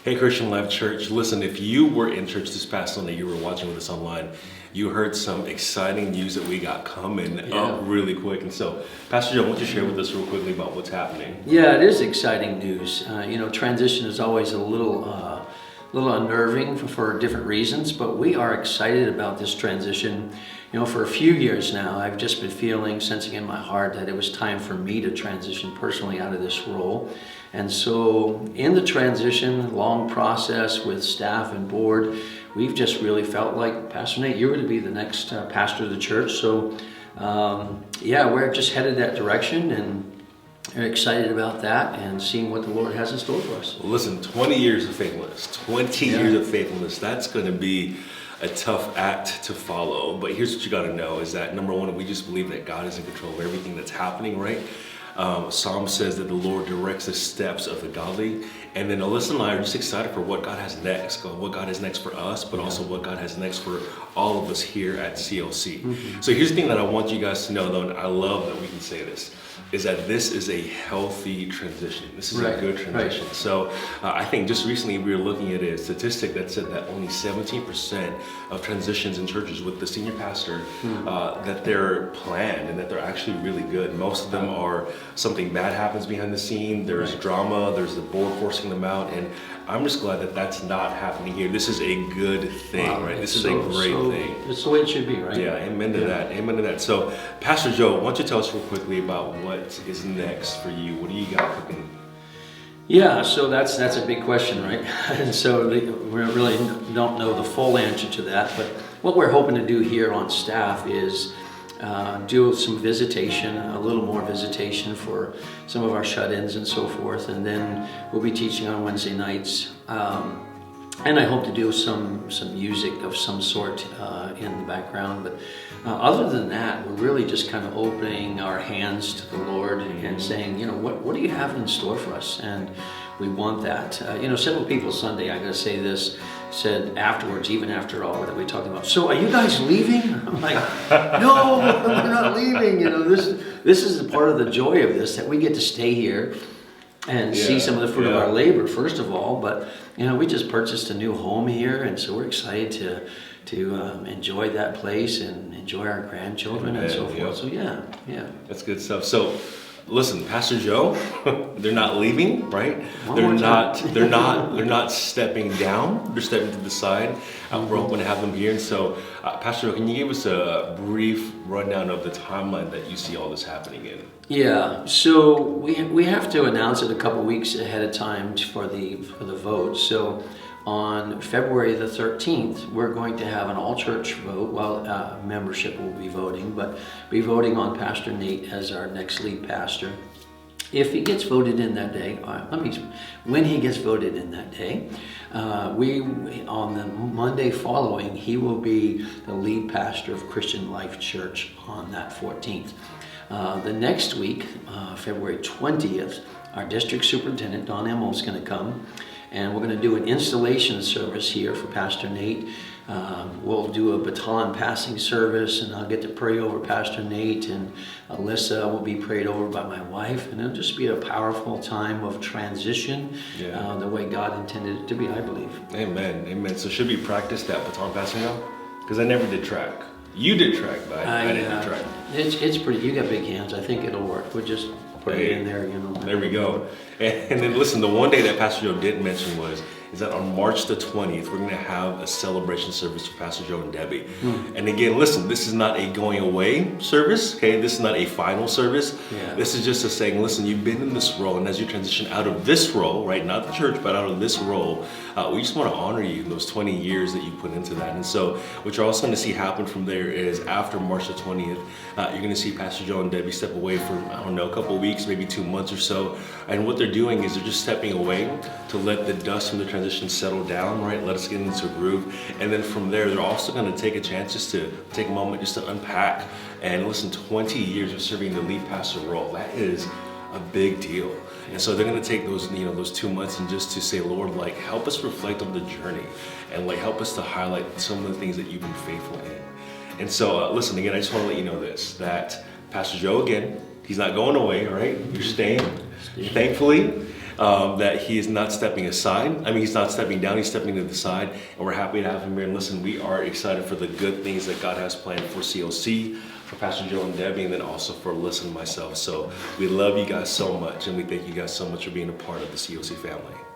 Hey, Christian Life Church. Listen, if you were in church this past Sunday, you were watching with us online, you heard some exciting news that we got coming up really quick. And so, Pastor Joe, why don't you share with us real quickly about what's happening? Yeah, it is exciting news. Transition is always a little unnerving for different reasons, but we are excited about this transition. For a few years now, I've just been sensing in my heart that it was time for me to transition personally out of this role. And so in the transition, long process with staff and board, we've just really felt like, Pastor Nate, you're going to be the next pastor of the church. So we're just headed that direction and are excited about that and seeing what the Lord has in store for us. Well, listen, 20 years of faithfulness, 20 years of faithfulness, that's going to be a tough act to follow. But here's what you got to know is that, number one, we just believe that God is in control of everything that's happening, right? Psalm says that the Lord directs the steps of the godly. And then Alyssa and I are just excited for what God has next, what God has next for us, but also what God has next for all of us here at CLC. Mm-hmm. So here's the thing that I want you guys to know, though, and I love that we can say this, is that this is a healthy transition. This is a good transition. Right. So I think just recently we were looking at a statistic that said that only 17% of transitions in churches with the senior pastor, that they're planned and that they're actually really good. Most of them are something bad happens behind the scene. There's drama, there's the board forcing them out, and I'm just glad that that's not happening here. This is a good thing, right? This is a great thing. It's the way it should be, right? Yeah, amen to that. Amen to that. So, Pastor Joe, why don't you tell us real quickly about what is next for you? What do you got cooking? Yeah, so that's a big question, right? And so we really don't know the full answer to that, but what we're hoping to do here on staff is do some visitation, a little more visitation for some of our shut-ins and so forth, and then we'll be teaching on Wednesday nights. And I hope to do some music of some sort in the background. But other than that, we're really just kind of opening our hands to the Lord and saying, what do you have in store for us? And we want that. Several people Sunday, I got to say this, said afterwards, even after all that we talked about, so are you guys leaving? I'm like, no, we're not leaving. This is a part of the joy of this, that we get to stay here and see some of the fruit of our labor, first of all. But we just purchased a new home here, and so we're excited to enjoy that place and enjoy our grandchildren and so forth. So yeah, that's good stuff. So listen, Pastor Joe, they're not leaving, right? They're not stepping down. They're stepping to the side. We're hoping to have them here. And so, Pastor Joe, can you give us a brief rundown of the timeline that you see all this happening in? Yeah, so we have to announce it a couple weeks ahead of time for the vote. So on February the 13th, we're going to have an all-church vote. Well, membership will be voting, but be voting on Pastor Nate as our next lead pastor. If he gets voted in that day, when he gets voted in that day, on the Monday following, he will be the lead pastor of Christian Life Church on that 14th. The next week, February 20th, our district superintendent, Don Emmel, is going to come, and we're going to do an installation service here for Pastor Nate. We'll do a baton passing service, and I'll get to pray over Pastor Nate, and Alyssa will be prayed over by my wife, and it'll just be a powerful time of transition, the way God intended it to be, I believe. Amen. So should we practice that baton passing now? Because I never did track. You did track, but I didn't do track. It's pretty. You got big hands. I think it'll work. We'll just put it in there. There we go. And then listen, the one day that Pastor Joe didn't mention is that on March the 20th, we're going to have a celebration service for Pastor Joe and Debbie. And again, listen, this is not a going away service, okay? This is not a final service. This is just a saying, listen, you've been in this role, and as you transition out of this role, right, not the church, but out of this role, we just want to honor you in those 20 years that you put into that. And so what you're also going to see happen from there is after March the 20th, you're going to see Pastor Joe and Debbie step away for, a couple of weeks, maybe 2 months or so. And what they're doing is they're just stepping away to let the dust from the transition settle down, right? Let us get into a groove. And then from there, they're also going to take a chance just to take a moment just to unpack. And listen, 20 years of serving the lead pastor role, that is a big deal. And so they're going to take those, those 2 months and just to say, Lord, help us reflect on the journey and help us to highlight some of the things that you've been faithful in. And so, listen, again, I just want to let you know this, that Pastor Joe, again, he's not going away, all right? You're staying, thankfully. that he is not stepping aside. I mean, he's not stepping down, he's stepping to the side, and we're happy to have him here. And listen, we are excited for the good things that God has planned for COC, for Pastor Joe and Debbie, and then also for Alyssa and myself. So we love you guys so much, and we thank you guys so much for being a part of the COC family.